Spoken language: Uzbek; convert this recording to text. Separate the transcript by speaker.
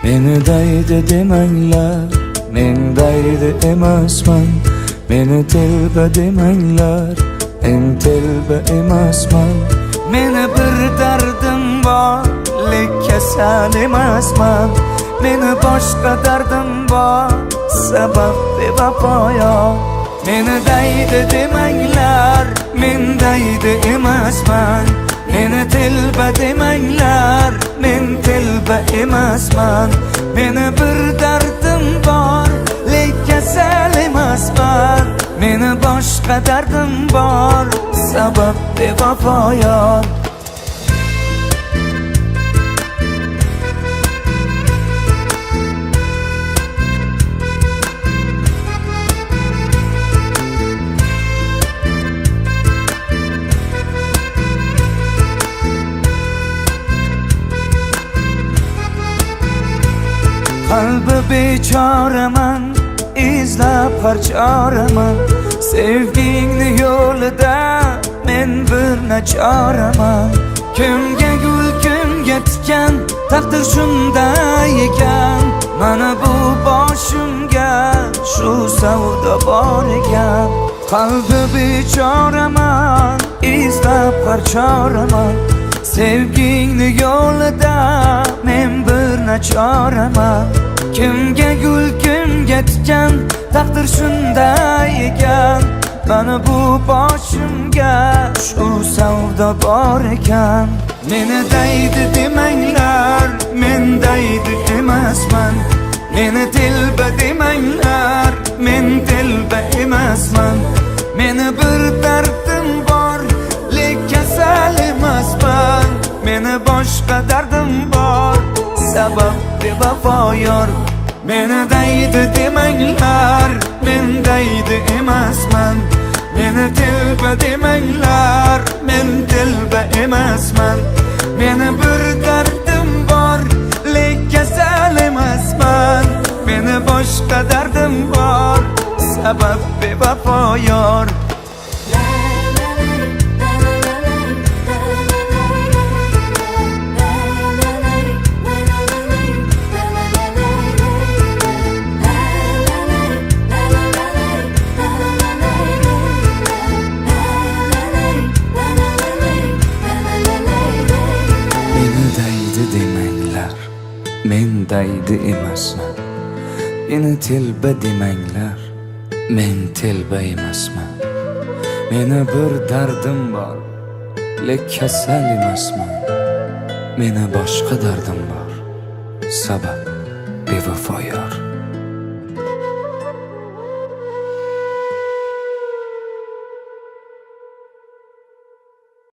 Speaker 1: Meni daydi demanglar, men daydi emasman. Meni telba demanglar, men telba emasman. Meni bir dardim bor, lek kasal emasman. Meni boshqa dardim bor, sabab bevafo yo'q. Meni daydi demanglar, men daydi emasman. Meni telba demanglar, men telba emasman. Meni bir dardim bor, lek kasal emasman. Meni boshqa dardim bor, sabab bevafo yo'q. Qalbi bechoraman, izlab har choraman. Sevgingni yo'lida men bir nachoraman. Kimga gul, kimga tikan, taqdir shunday ekan. Mana bu boshimga shu savdo bor ekan. Qalbi bechoraman, izlab har choraman. Sevgingni yo'lida men bir nachoraman. Kimga gul, kimga tikan, taqdir shunday ekan. Mana bu boshimga shu savdo bor ekan. Meni daydi demanglar, men daydi emasman. Meni telba demanglar, men telba emasman. Meni bir dardim bor, lek kasal emasman. Meni boshqa dardim bor, sabab bevafo yor. Meni daydi demanglar, men daydi emasman. Meni telba demanglar, men telba emasman. Meni bir dardim bor, lek kasal emasman. Meni boshqa dardim bor, sabab bevafo yor. Demanglar, men daydi emasman. Meni telba demanglar, men telba emasman. Meni bir dardim bor, lek kasal emasman. Meni boshqa dardim bor, sabab bevafo yor.